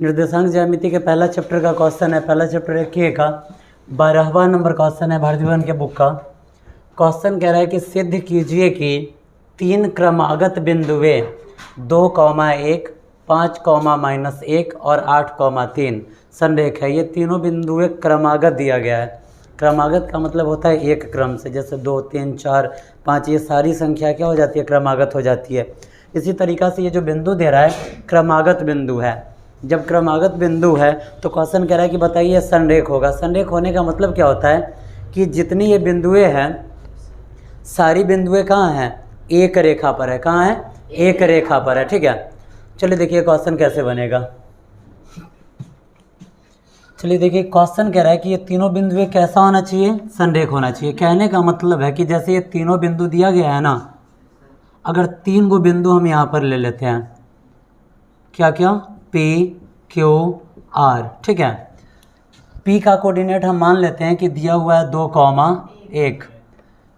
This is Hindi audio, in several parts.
निर्देशांक ज्यामिति के पहला चैप्टर का क्वेश्चन है। पहला चैप्टर है के का 12वां नंबर क्वेश्चन है भारतीय विज्ञान के बुक का। क्वेश्चन कह रहा है कि सिद्ध कीजिए कि 3 क्रमागत बिंदुएं 2,1, 5,-1 और 8,3 संरेख है। ये तीनों बिंदुएं क्रमागत दिया गया है। क्रमागत का मतलब होता है एक क्रम से, जैसे 2, 3, 4, 5 ये सारी संख्या क्या हो जाती है, क्रमागत हो जाती है। इसी तरीक़ा से ये जो बिंदु दे रहा है क्रमागत बिंदु है। जब क्रमागत बिंदु है तो क्वेश्चन कह रहा है कि बताइए संरेख होगा। संरेख होने का मतलब क्या होता है कि जितनी ये बिंदुएं हैं सारी बिंदुएं कहाँ हैं, एक रेखा पर है। कहाँ है, एक रेखा पर है। ठीक है, चलिए देखिए क्वेश्चन कैसे बनेगा। चलिए देखिए क्वेश्चन कह रहा है कि ये तीनों बिंदुएं कैसा होना चाहिए, संरेख होना चाहिए। कहने का मतलब है कि जैसे ये तीनों बिंदु दिया गया है ना, अगर 3 गो बिंदु हम यहाँ पर ले लेते हैं, क्या क्या, P, Q, R। ठीक है, P का कोऑर्डिनेट हम मान लेते हैं कि दिया हुआ है 2,1,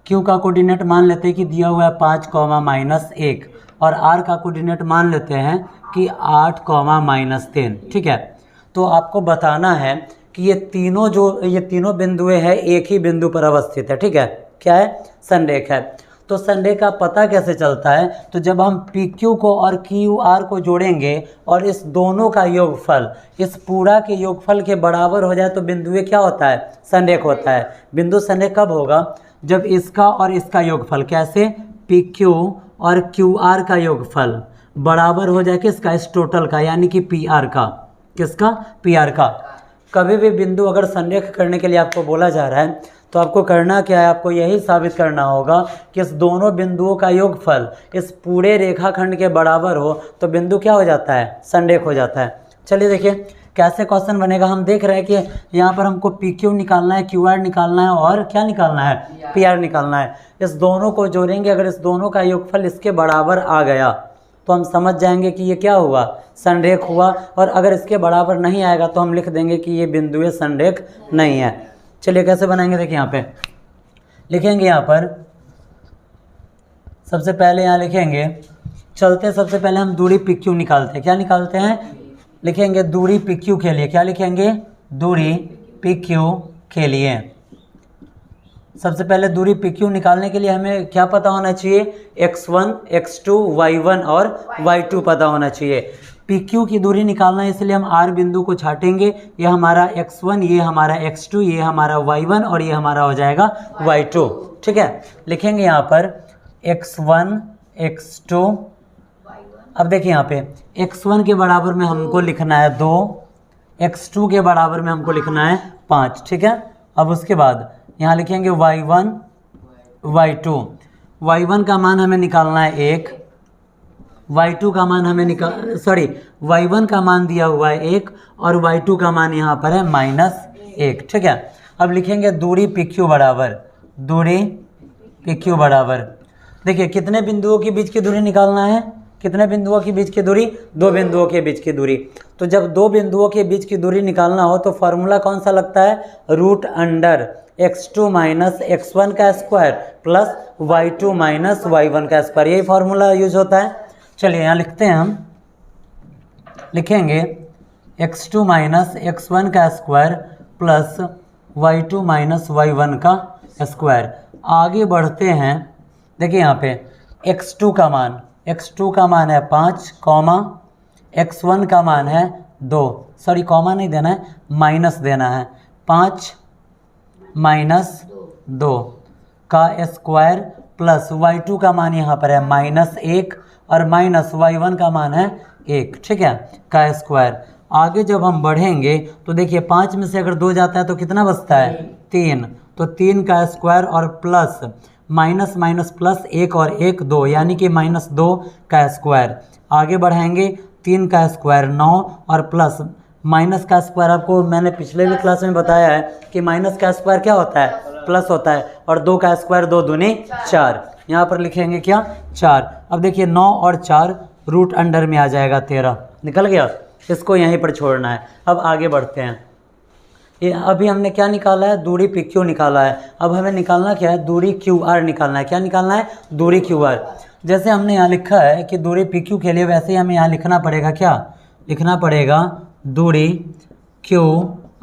Q का कोऑर्डिनेट मान लेते हैं कि दिया हुआ है 5,-1 और R का कोऑर्डिनेट मान लेते हैं कि 8,-3। ठीक है, तो आपको बताना है कि ये तीनों बिंदुएं हैं एक ही बिंदु पर अवस्थित है। ठीक है, क्या है, संरेख है। तो संरेख का पता कैसे चलता है, तो जब हम PQ को और QR को जोड़ेंगे और इस दोनों का योगफल इस पूरा के योगफल के बराबर हो जाए तो बिंदुएं क्या होता है, संरेख होता है। बिंदु संरेख कब होगा, जब इसका और इसका योगफल, कैसे, PQ और QR का योगफल बराबर हो जाए किसका, इस टोटल का, यानी कि PR का। किसका, PR का। कभी भी बिंदु अगर संरेख करने के लिए आपको बोला जा रहा है तो आपको करना क्या है, आपको यही साबित करना होगा कि इस दोनों बिंदुओं का योगफल इस पूरे रेखाखंड के बराबर हो तो बिंदु क्या हो जाता है, संरेख हो जाता है। चलिए देखिए कैसे क्वेश्चन बनेगा। हम देख रहे हैं कि यहाँ पर हमको PQ निकालना है, QR निकालना है और क्या निकालना है, PR निकालना है। इस दोनों को जोड़ेंगे, अगर इस दोनों का योगफल इसके बराबर आ गया तो हम समझ जाएंगे कि ये क्या हुआ, संरेख हुआ। और अगर इसके बराबर नहीं आएगा तो हम लिख देंगे कि ये बिंदुएं संरेख नहीं है। चलिए कैसे बनाएंगे, देखिए यहाँ पे लिखेंगे, यहाँ पर सबसे पहले यहाँ लिखेंगे, चलते सबसे पहले हम दूरी PQ निकालते हैं। क्या निकालते हैं, लिखेंगे दूरी PQ के लिए, क्या लिखेंगे, दूरी PQ के लिए। सबसे पहले दूरी PQ निकालने के लिए हमें क्या पता होना चाहिए, x1, x2, y1 और y2 पता होना चाहिए। PQ की दूरी निकालना है, इसलिए हम R बिंदु को छाटेंगे। ये हमारा x1, ये हमारा x2, ये हमारा y1 और ये हमारा हो जाएगा y2। ठीक है, लिखेंगे यहाँ पर x1, x2। अब देखिए यहाँ पे x1 के बराबर में हमको लिखना है 2, x2 के बराबर में हमको लिखना है 5। ठीक है, अब उसके बाद यहाँ लिखेंगे y1, y2। y1 का मान हमें निकालना है 1, y2 का मान हमें y1 का मान दिया हुआ है 1 और y2 का मान यहाँ पर है -1। ठीक है, अब लिखेंगे दूरी PQ बराबर, दूरी PQ बराबर, देखिए कितने बिंदुओं के बीच की दूरी निकालना है, कितने बिंदुओं के बीच की दूरी, 2 बिंदुओं के बीच की दूरी। तो जब 2 बिंदुओं के बीच की दूरी निकालना हो तो फार्मूला कौन सा लगता है, √x2 - x1 का स्क्वायर प्लस y2 - y1 का स्क्वायर, यही फार्मूला यूज होता है। चलिए यहाँ लिखते हैं, हम लिखेंगे x2 - x1 का स्क्वायर प्लस y2 - y1 का स्क्वायर। आगे बढ़ते हैं, देखिए यहाँ पे x2 का मान है 5, x1 का मान है 2, कॉमा नहीं देना है, माइनस देना है, 5 - 2 का स्क्वायर प्लस y2 का मान यहाँ पर है -1 और माइनस y1 का मान है 1। ठीक है, का स्क्वायर। आगे जब हम बढ़ेंगे तो देखिए 5 में से अगर 2 जाता है तो कितना बचता है, 3, तो 3 का स्क्वायर और प्लस माइनस प्लस 1 और 1 2, यानी कि -2 का स्क्वायर। आगे बढ़ाएंगे, 3 का स्क्वायर 9 और प्लस माइनस का स्क्वायर, आपको मैंने पिछले भी क्लास में बताया है कि माइनस का स्क्वायर क्या होता है, प्लस होता है, और 2 का स्क्वायर 2 दूनी 4, यहाँ पर लिखेंगे क्या, 4। अब देखिए 9 और 4 रूट अंडर में आ जाएगा 13, निकल गया, इसको यहीं पर छोड़ना है। अब आगे बढ़ते हैं, ये अभी हमने क्या निकाला है, दूरी PQ निकाला है। अब हमें निकालना क्या है, दूरी QR निकालना है। क्या निकालना है, दूरी QR। जैसे हमने यहाँ लिखा है कि दूरी PQ के लिए, वैसे ही हमें यहाँ लिखना पड़ेगा, क्या लिखना पड़ेगा, दूरी क्यू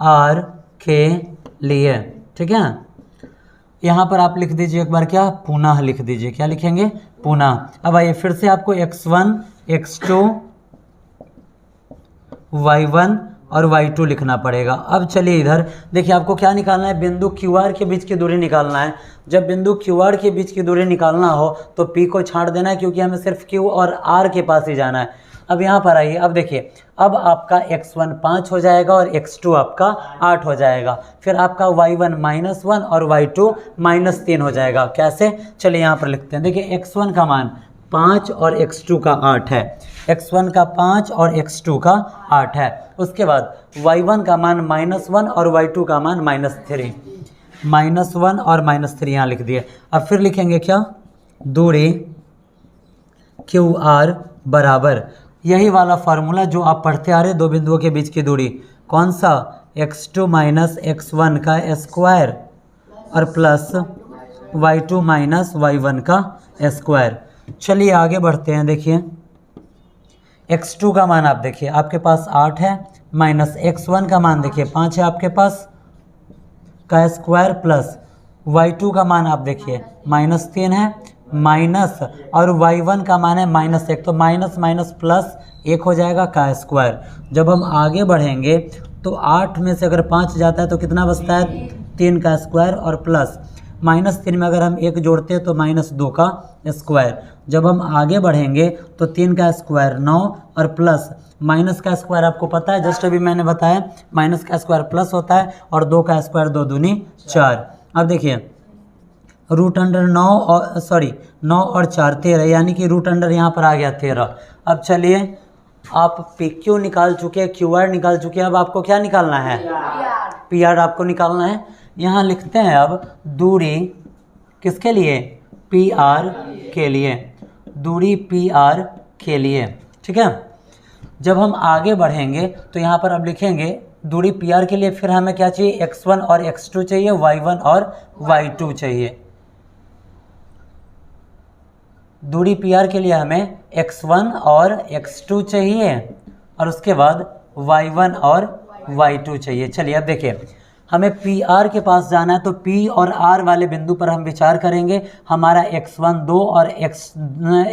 आर के लिए। ठीक है, यहाँ पर आप लिख दीजिए एक बार क्या, पुनः लिख दीजिए, क्या लिखेंगे, पुनः। अब आइए फिर से आपको x1 x2 y1 और y2 लिखना पड़ेगा। अब चलिए इधर देखिए, आपको क्या निकालना है, बिंदु QR के बीच की दूरी निकालना है। जब बिंदु QR के बीच की दूरी निकालना हो तो P को छाड़ देना है, क्योंकि हमें सिर्फ Q और R के पास ही जाना है। अब यहाँ पर आइए, अब देखिए, अब आपका x1 5 हो जाएगा और x2 आपका 8 हो जाएगा। फिर आपका y1 -1 और y2 -3 हो जाएगा। कैसे, चलिए यहाँ पर लिखते हैं। देखिए x1 का मान 5 और x2 का 8 है, x1 का 5 और x2 का 8 है। उसके बाद y1 का मान -1 और y2 का मान -3, -1 और -3 यहाँ लिख दिए। अब फिर लिखेंगे क्या, दूरी क्यू आर बराबर, यही वाला फार्मूला जो आप पढ़ते आ रहे, दो बिंदुओं के बीच की दूरी, कौन सा, x2 - x1 का स्क्वायर और प्लस y2 - y1 का स्क्वायर। चलिए आगे बढ़ते हैं। देखिए x2 का मान आप देखिए आपके पास 8 है, माइनस x1 का मान देखिए 5 है आपके पास का स्क्वायर, प्लस y2 का मान आप देखिए -3 है, माइनस और y1 का मान है -1, तो माइनस माइनस प्लस 1 हो जाएगा का स्क्वायर। जब हम आगे बढ़ेंगे तो 8 में से अगर 5 जाता है तो कितना बचता है, 3 का स्क्वायर और प्लस -3 में अगर हम 1 जोड़ते हैं तो -2 का स्क्वायर। जब हम आगे बढ़ेंगे तो 3 का स्क्वायर 9 और प्लस माइनस का स्क्वायर आपको पता है, जस्ट अभी मैंने बताया, माइनस का स्क्वायर प्लस होता है और 2 का स्क्वायर 2 दूनी 4। अब देखिए √9 और 9 और 4 13, यानी कि √, यहाँ पर आ गया 13। अब चलिए आप PQ निकाल चुके हैं, QR निकाल चुके हैं, अब आपको क्या निकालना है, PR आपको निकालना है। यहाँ लिखते हैं अब दूरी किसके लिए, PR के लिए, दूरी PR के लिए। ठीक है, जब हम आगे बढ़ेंगे तो यहाँ पर अब लिखेंगे दूरी PR के लिए, फिर हमें क्या चाहिए, x1 और x2 चाहिए, y1 और y2 चाहिए। दूरी PR के लिए हमें x1 और x2 चाहिए और उसके बाद y1 और y2 चाहिए। चलिए अब देखिए, हमें PR के पास जाना है तो P और R वाले बिंदु पर हम विचार करेंगे। हमारा x1 2 और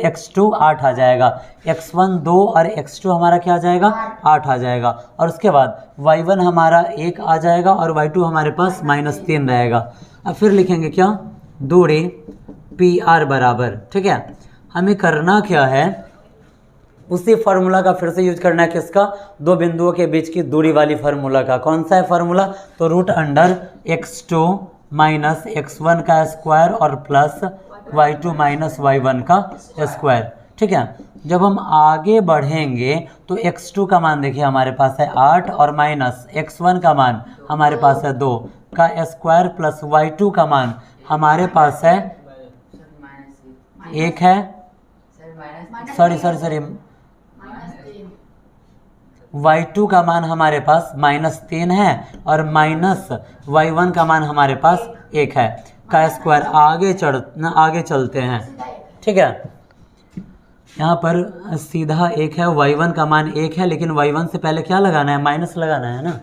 x2 8 आ जाएगा, x1 2 और x2 हमारा क्या आ जाएगा, 8 आ जाएगा। और उसके बाद y1 हमारा 1 आ जाएगा और y2 हमारे पास -3 रहेगा। अब फिर लिखेंगे क्या, दूरी PR बराबर, ठीक है, हमें करना क्या है, उसी फार्मूला का फिर से यूज करना है, किसका, दो बिंदुओं के बीच की दूरी वाली फार्मूला का। कौन सा है फार्मूला, तो √x2 - x1 का स्क्वायर और प्लस y2 - y1 का स्क्वायर। ठीक है, जब हम आगे बढ़ेंगे तो x2 का मान देखिए हमारे पास है 8 और माइनस x1 का मान हमारे पास है 2 का स्क्वायर, प्लस y2 का मान हमारे पास है 1 है, सॉरी y2 का मान हमारे पास -3 है और माइनस y1 का मान हमारे पास 1 है का स्क्वायर। आगे चलते हैं। ठीक है, यहाँ पर सीधा 1 है, y1 का मान 1 है, लेकिन y1 से पहले क्या लगाना है, माइनस लगाना है ना।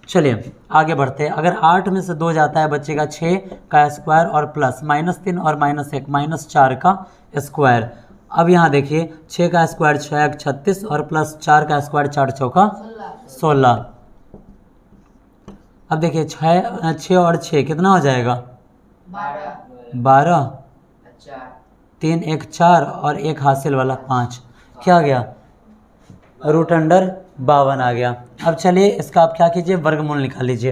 चलिए आगे बढ़ते हैं। अगर 8 में से 2 जाता है बचेगा 6 का स्क्वायर और प्लस -3 और -1 -4 का स्क्वायर। अब यहाँ देखिए 6 का स्क्वायर 6 36 और प्लस 4 का स्क्वायर 4 चौका 16। अब देखिए 6 और 6 कितना हो जाएगा, 12, 3 1 4 और 1 हासिल वाला 5, क्या आ गया, √52 आ गया। अब चलिए इसका आप क्या कीजिए, वर्गमूल निकाल लीजिए।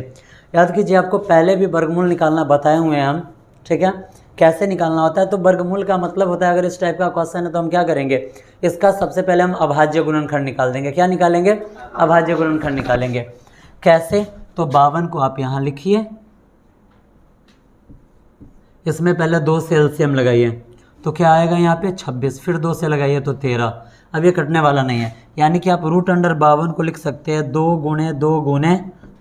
याद कीजिए आपको पहले भी वर्गमूल निकालना बताए हुए हैं हम, ठीक है, कैसे निकालना होता है। तो वर्गमूल का मतलब होता है, अगर इस टाइप का क्वेश्चन है तो हम क्या करेंगे, इसका सबसे पहले हम अभाज्य गुणनखंड निकाल देंगे। क्या निकालेंगे, अभाज्य गुणनखंड निकालेंगे। कैसे, तो 52 को आप यहाँ लिखिए, इसमें पहले 2 से एलसीएम लगाइए तो क्या आएगा यहाँ पे 26, फिर 2 से लगाइए तो 13। अब ये कटने वाला नहीं है, यानी कि आप √52 को लिख सकते हैं 2 × 2 ×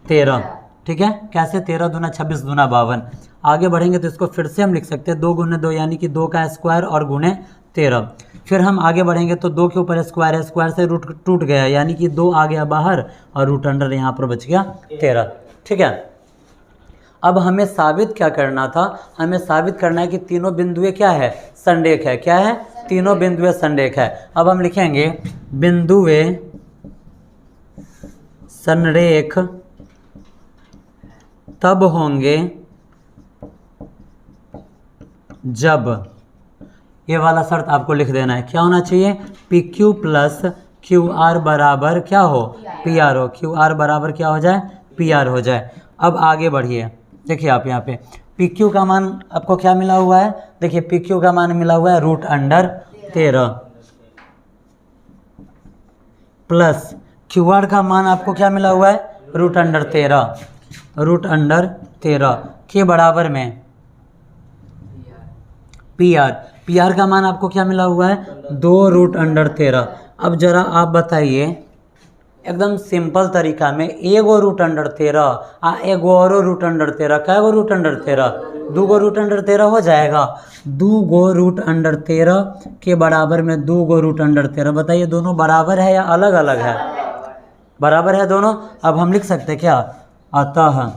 13। ठीक है, कैसे, 13 दूना 26 दूना 52। आगे बढ़ेंगे तो इसको फिर से हम लिख सकते हैं 2 × 2 यानी कि 2 का स्क्वायर और गुणे 13। फिर हम आगे बढ़ेंगे तो 2 के ऊपर स्क्वायर है, स्क्वायर से रूट टूट गया, यानी कि 2 आ गया बाहर और रूट अंडर यहाँ पर बच गया 13। ठीक है, अब हमें साबित क्या करना था, हमें साबित करना है कि तीनों बिंदुएं क्या है, संरेख है। क्या है, तीनों बिंदुएं संरेख है। अब हम लिखेंगे बिंदुएं संरेख तब होंगे जब, ये वाला शर्त आपको लिख देना है, क्या होना चाहिए, P Q plus Q are बराबर क्या हो, पी आर हो, क्यू आर बराबर क्या हो जाए, पी आर हो जाए। अब आगे बढ़िए, देखिए आप यहाँ पे पी क्यू का मान आपको क्या मिला हुआ है, देखिए पी क्यू का मान मिला हुआ है root under 13 plus Q R का मान आपको क्या मिला हुआ है, रूट अंडर 13, रूट अंडर 13 के बराबर में पी आर, पी आर का मान आपको क्या मिला हुआ है, 2 रूट अंडर 13। अब जरा आप बताइए एकदम सिंपल तरीका में, एगो रूट अंडर 13 आ एगो और रूट अंडर 13, क्या गो रूट अंडर 13, 2 गो रूट अंडर 13 हो जाएगा, 2 गो रूट अंडर 13 के बराबर में 2 गो रूट अंडर 13। बताइए दोनों बराबर है या अलग अलग है, बराबर है दोनों। अब हम लिख सकते क्या, अतः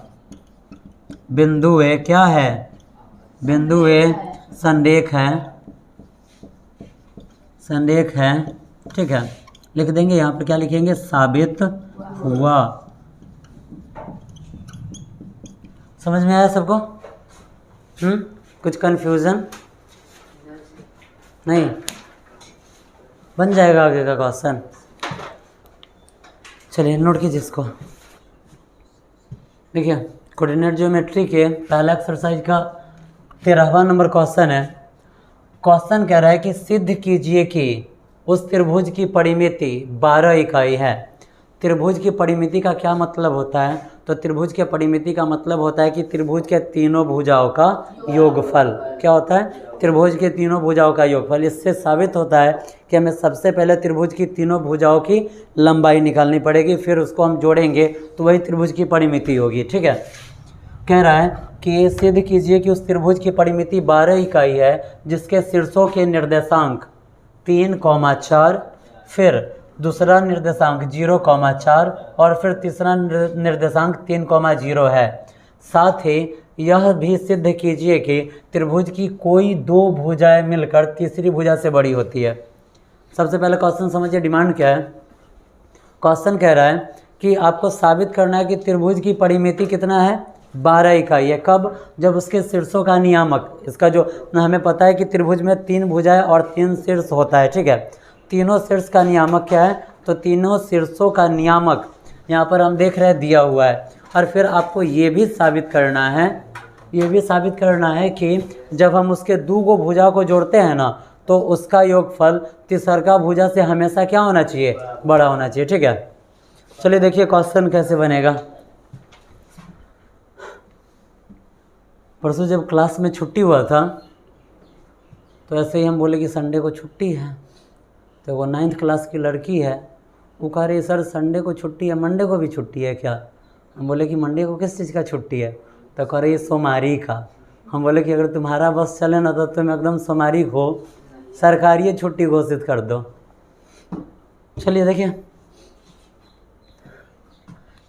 बिंदुएं क्या है, बिंदुएं संरेख है, संरेख है। ठीक है, लिख देंगे यहाँ पर, क्या लिखेंगे, साबित हुआ। समझ में आया सबको, कुछ कंफ्यूजन नहीं, बन जाएगा आगे का क्वेश्चन। चलिए नोट कीजिए इसको। देखिए कोऑर्डिनेट ज्योमेट्री के पहला एक्सरसाइज का 13वां नंबर क्वेश्चन है। क्वेश्चन कह रहा है कि सिद्ध कीजिए कि उस त्रिभुज की परिमिति 12 इकाई है। त्रिभुज की परिमिति का क्या मतलब होता है, तो त्रिभुज के परिमिति का मतलब होता है कि त्रिभुज के तीनों भुजाओं का योगफल। क्या होता है, त्रिभुज के तीनों भुजाओं का योगफल। इससे साबित होता है कि हमें सबसे पहले त्रिभुज की तीनों भुजाओं की लंबाई निकालनी पड़ेगी, फिर उसको हम जोड़ेंगे तो वही त्रिभुज की परिमिति होगी। ठीक है, कह रहा है कि सिद्ध कीजिए कि उस त्रिभुज की परिमिति 12 इकाई है जिसके शीर्षों के निर्देशांक 3,4, फिर दूसरा निर्देशांक 0,4 और फिर तीसरा निर्देशांक 3,0 है। साथ ही यह भी सिद्ध कीजिए कि त्रिभुज की कोई 2 भुजाएं मिलकर तीसरी भुजा से बड़ी होती है। सबसे पहले क्वेश्चन समझिए, डिमांड क्या है। क्वेश्चन कह रहा है कि आपको साबित करना है कि त्रिभुज की परिमिति कितना है, 12 इकाई है। कब, जब उसके शीर्षों का नियामक, इसका जो हमें पता है कि त्रिभुज में 3 भुजाएं और 3 शीर्ष होता है। ठीक है, तीनों शीर्ष का नियामक क्या है, तो तीनों शीर्षों का नियामक यहाँ पर हम देख रहे हैं दिया हुआ है। और फिर आपको ये भी साबित करना है, ये भी साबित करना है कि जब हम उसके 2 गो भुजा को जोड़ते हैं ना, तो उसका योगफल तीसरका भुजा से हमेशा क्या होना चाहिए, बड़ा होना चाहिए। ठीक है, चलिए देखिए क्वेश्चन कैसे बनेगा। परसों जब क्लास में छुट्टी हुआ था तो ऐसे ही हम बोले कि संडे को छुट्टी है, तो वो 9th क्लास की लड़की है, वो कह रही सर संडे को छुट्टी है, मंडे को भी छुट्टी है क्या। हम बोले कि मंडे को किस चीज़ का छुट्टी है, तो कह रही है सोमवारी का। हम बोले कि अगर तुम्हारा बस चले ना तो तुम एकदम सोमवारी को सरकारी छुट्टी घोषित कर दो। चलिए देखिए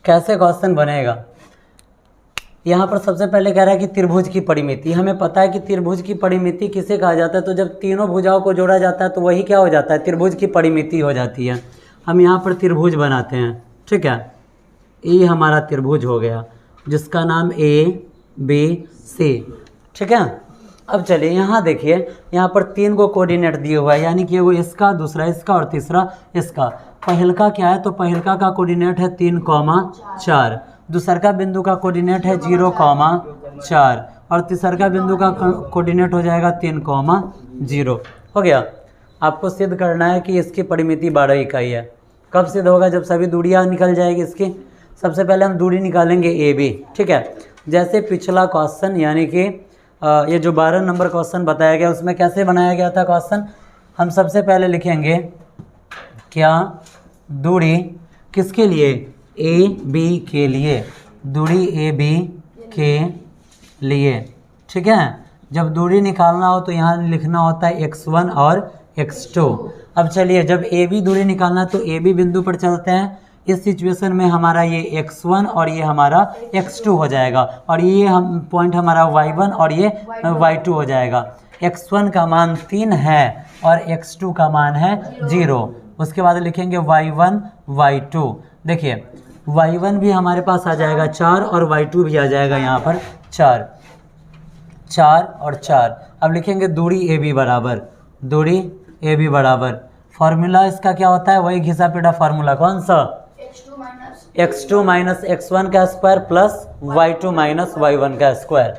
कैसे क्वेश्चन बनेगा। यहाँ पर सबसे पहले कह रहा है कि त्रिभुज की परिमिति, हमें पता है कि त्रिभुज की परिमिति किसे कहा जाता है, तो जब तीनों भुजाओं को जोड़ा जाता है तो वही क्या हो जाता है, त्रिभुज की परिमिति हो जाती है। हम यहाँ पर त्रिभुज बनाते हैं। ठीक है, ये हमारा त्रिभुज हो गया जिसका नाम ABC। ठीक है, अब चलिए यहाँ देखिए, यहाँ पर 3 को कोऑर्डिनेट दिए हुआ है, यानी कि वो इसका, दूसरा इसका और तीसरा इसका। पहलका क्या है, तो पहलका का कोऑर्डिनेट है 3,4, दूसरा का बिंदु का कोऑर्डिनेट है 0,4 और तीसरा का बिंदु का कोऑर्डिनेट हो जाएगा 3,0। हो गया। आपको सिद्ध करना है कि इसकी परिमिति 12 इकाई है। कब सिद्ध होगा, जब सभी दूरियां निकल जाएगी इसकी। सबसे पहले हम दूरी निकालेंगे AB। ठीक है, जैसे पिछला क्वेश्चन यानी कि ये जो 12 नंबर क्वेश्चन बताया गया उसमें कैसे बनाया गया था क्वेश्चन, हम सबसे पहले लिखेंगे क्या, दूरी किसके लिए, AB के लिए, दूरी AB के लिए। ठीक है, जब दूरी निकालना हो तो यहाँ लिखना होता है x1 और x2। अब चलिए जब ए बी दूरी निकालना तो ए बी बिंदु पर चलते हैं। इस सिचुएशन में हमारा ये x1 और ये हमारा x2 हो जाएगा और ये हम पॉइंट हमारा y1 और ये y2 हो जाएगा। x1 का मान 3 है और x2 का मान है 0। उसके बाद लिखेंगे y1 y2। देखिए y1 भी हमारे पास आ जाएगा 4 और y2 भी आ जाएगा यहाँ पर 4, 4 और 4। अब लिखेंगे दूरी AB बराबर, दूरी AB बराबर, फॉर्मूला इसका क्या होता है, वही घिसा पिटा फॉर्मूला, कौन सा, x2 माइनस x1 का square plus y2 minus y1 का स्क्वायर।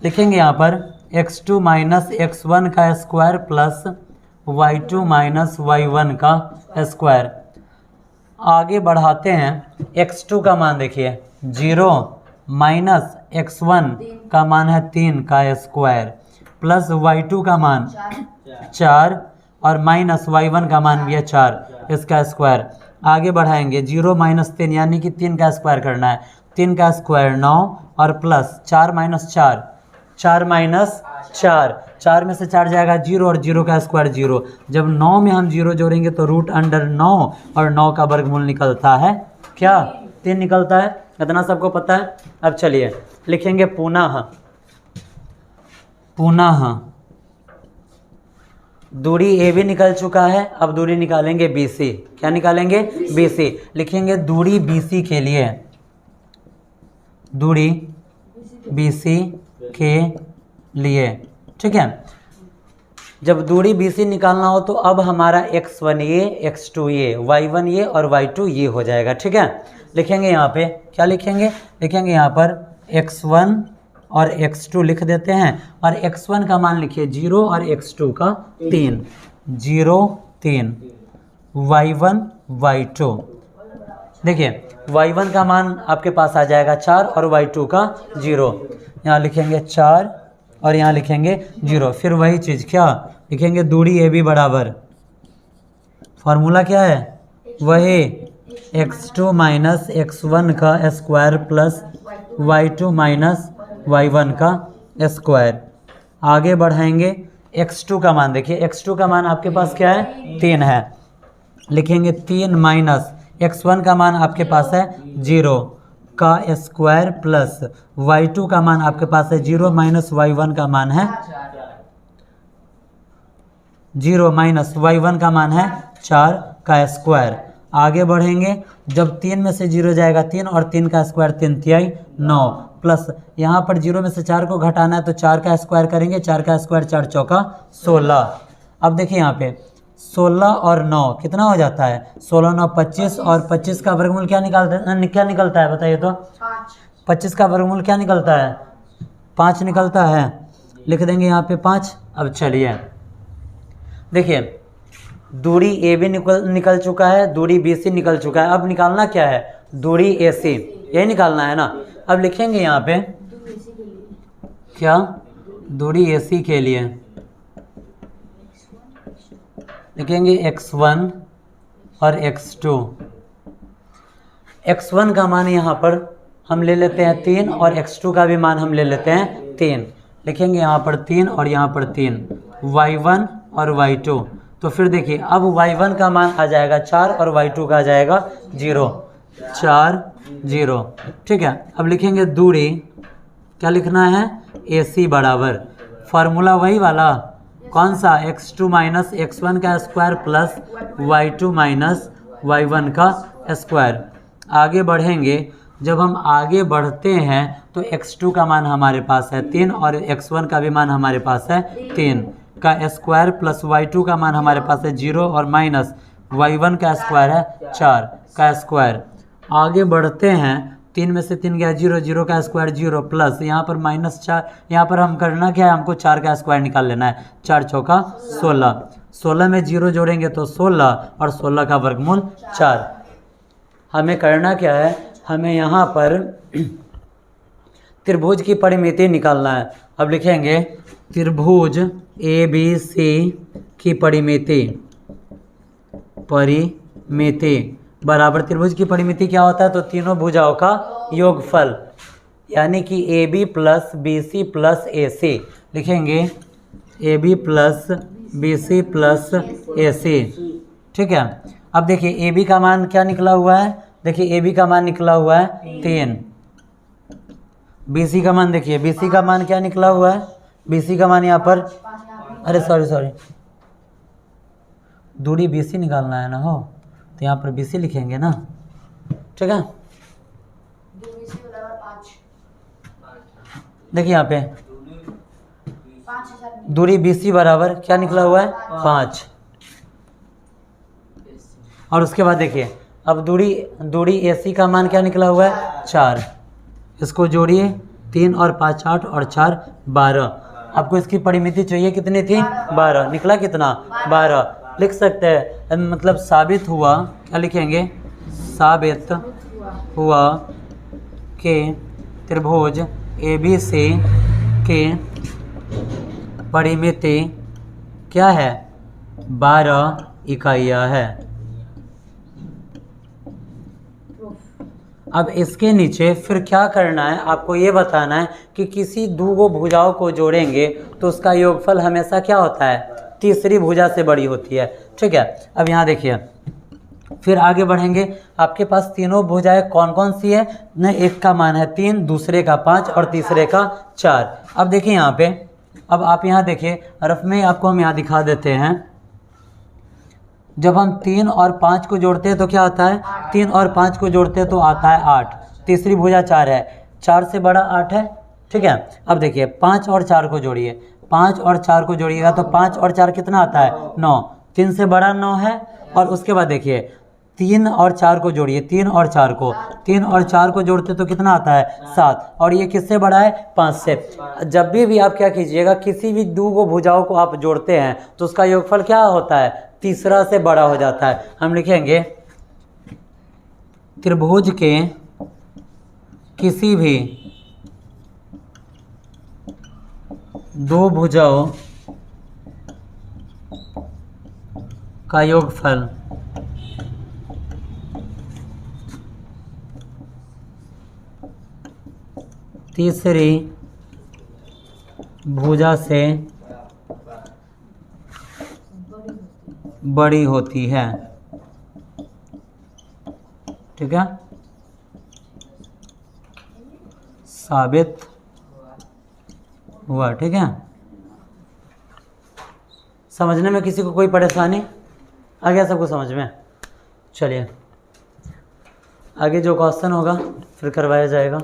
लिखेंगे यहाँ पर x2 माइनस x1 का square plus y2 minus y1 का स्क्वायर। आगे बढ़ाते हैं, x2 का मान देखिए 0 माइनस x1 का मान है 3 का स्क्वायर प्लस y2 का मान 4 और माइनस y1 का मान भी है 4, इसका स्क्वायर। आगे बढ़ाएंगे 0 माइनस 3 यानी कि 3 का स्क्वायर करना है, 3 का स्क्वायर 9 और प्लस 4 माइनस 4, 4 माइनस 4, 4 में से 4 जाएगा 0 और 0 का स्क्वायर 0। जब 9 में हम 0 जोड़ेंगे तो रूट अंडर 9 और 9 का वर्गमूल निकलता है क्या, 3 निकलता है। इतना सबको पता है। अब चलिए लिखेंगे पुनः, पुनः दूरी ए भी निकल चुका है। अब दूरी निकालेंगे BC। क्या निकालेंगे, BC। लिखेंगे दूरी BC के लिए, दूरी BC के लिए, ठीक है। जब दूरी BC निकालना हो तो अब हमारा x1 ये, x2 ये, y1 ये और y2 ये हो जाएगा, ठीक है। लिखेंगे यहाँ पे, क्या लिखेंगे, लिखेंगे यहाँ पर x1 और x2 लिख देते हैं और x1 का मान लिखिए 0 और x2 का 3, 0 3, y1 y2। देखिए y1 का मान आपके पास आ जाएगा 4 और y2 का 0। यहाँ लिखेंगे 4 और यहाँ लिखेंगे 0। फिर वही चीज़ क्या लिखेंगे, दूरी AB बराबर, फॉर्मूला क्या है, वही x2 माइनस x1 का square plus y2 minus y1 का स्क्वायर। आगे बढ़ाएंगे, x2 का मान देखिए, x2 का मान आपके पास क्या है, 3 है। लिखेंगे 3 माइनस x1 का मान आपके पास है 0 का स्क्वायर प्लस y2 का मान आपके पास है 0 माइनस y1 का मान है 0 माइनस y1 का मान है 4 का स्क्वायर। आगे बढ़ेंगे, जब 3 में से 0 जाएगा 3 और 3 का स्क्वायर 3 तिहाई 9 प्लस यहाँ पर 0 में से 4 को घटाना है तो 4 का स्क्वायर करेंगे, 4 का स्क्वायर 4 चौका 16। अब देखिए यहाँ पे 16 और 9 कितना हो जाता है, 16 9 25 और 25 का वर्गमूल क्या निकलता है बताइए तो, 25 का वर्गमूल क्या निकलता है, 5 निकलता है। लिख देंगे यहाँ पे 5। अब चलिए देखिए दूरी AB निकल चुका है, दूरी BC निकल चुका है। अब निकालना क्या है, दूरी AC, यही निकालना है ना। अब लिखेंगे यहाँ पे क्या, दूरी AC के लिए लिखेंगे x1 और x2। x1 का मान यहाँ पर हम ले लेते हैं 3 और x2 का भी मान हम ले लेते हैं 3। लिखेंगे यहाँ पर 3 और यहाँ पर 3, y1 और y2। तो फिर देखिए अब y1 का मान आ जाएगा 4 और y2 का आ जाएगा 0, 4 0, ठीक है। अब लिखेंगे दूरी, क्या लिखना है, AC बराबर, फार्मूला वही वाला, कौन सा, x2 माइनस x1 का square plus y2 minus y1 का स्क्वायर। आगे बढ़ेंगे, जब हम आगे बढ़ते हैं तो x2 का मान हमारे पास है 3 और x1 का भी मान हमारे पास है 3 का स्क्वायर प्लस y2 का मान हमारे पास है 0 और माइनस y1 का स्क्वायर है 4 का स्क्वायर। आगे बढ़ते हैं, 3 में से 3 गया 0, 0 का स्क्वायर 0 प्लस यहाँ पर माइनस 4, यहाँ पर हम करना क्या है, हमको 4 का स्क्वायर निकाल लेना है, 4 चौका 16, 16 में 0 जोड़ेंगे तो 16 और 16 का वर्गमूल 4। हमें करना क्या है, हमें यहाँ पर त्रिभुज की परिमिति निकालना है। अब लिखेंगे त्रिभुज ABC की परिमिति, परिमिति बराबर, त्रिभुज की परिमिति क्या होता है, तो तीनों भुजाओं का योगफल, यानी कि AB plus BC plus AC। लिखेंगे A B plus B C plus A C. ठीक है, अब देखिए ए बी का मान क्या निकला हुआ है, देखिए ए बी का मान निकला हुआ है 3। बी सी का मान देखिए, बी सी का मान क्या निकला हुआ है, बी सी का मान यहाँ पर, अरे सॉरी दूरी बी सी निकालना है ना हो, तो यहाँ पर बी सी लिखेंगे ना। ठीक है, देखिए यहाँ पे दूरी बी सी बराबर क्या निकला हुआ है 5। और उसके बाद देखिए अब दूरी ए सी का मान क्या निकला हुआ है 4। इसको जोड़िए, 3 और 5 8 और 4 12। आपको इसकी परिमिति चाहिए कितनी थी 12, निकला कितना 12। लिख सकते हैं, मतलब साबित हुआ, क्या लिखेंगे, साबित हुआ कि त्रिभुज ए बी सी की परिमिति क्या है 12 इकाइयाँ है। अब इसके नीचे फिर क्या करना है, आपको ये बताना है कि किसी दो भुजाओं को जोड़ेंगे तो उसका योगफल हमेशा क्या होता है, तीसरी भुजा से बड़ी होती है। ठीक है, अब यहाँ देखिए फिर आगे बढ़ेंगे, आपके पास तीनों भुजाएं कौन कौन सी है न, एक का मान है 3, दूसरे का 5 और तीसरे का 4। अब देखिए यहाँ पे, अब आप यहाँ देखिए रफ में आपको हम यहाँ दिखा देते हैं, जब हम 3 और 5 को जोड़ते हैं तो क्या आता है, 3 और 5 को जोड़ते हैं तो आता है 8, तीसरी भुजा 4 है, 4 से बड़ा 8 है। ठीक है, अब देखिए 5 और 4 को जोड़िए, 5 और 4 को जोड़िएगा तो 5 और 4 कितना आता है 9, 3 से बड़ा 9 है। और उसके बाद देखिए 3 और 4 को जोड़िए, 3 और 4 को, 3 और 4 को जोड़ते तो कितना आता है 7, और ये किससे बड़ा है 5 से। जब भी आप क्या कीजिएगा, किसी भी दो भुजाओं को आप जोड़ते हैं तो उसका योगफल क्या होता है, तीसरा से बड़ा हो जाता है। हम लिखेंगे त्रिभुज के किसी भी दो भुजाओं का योगफल तीसरी भुजा से बड़ी होती है। ठीक है, साबित हुआ। ठीक है, समझने में किसी को कोई परेशानी आ गया, सबको समझ में? चलिए आगे जो क्वेश्चन होगा फिर करवाया जाएगा।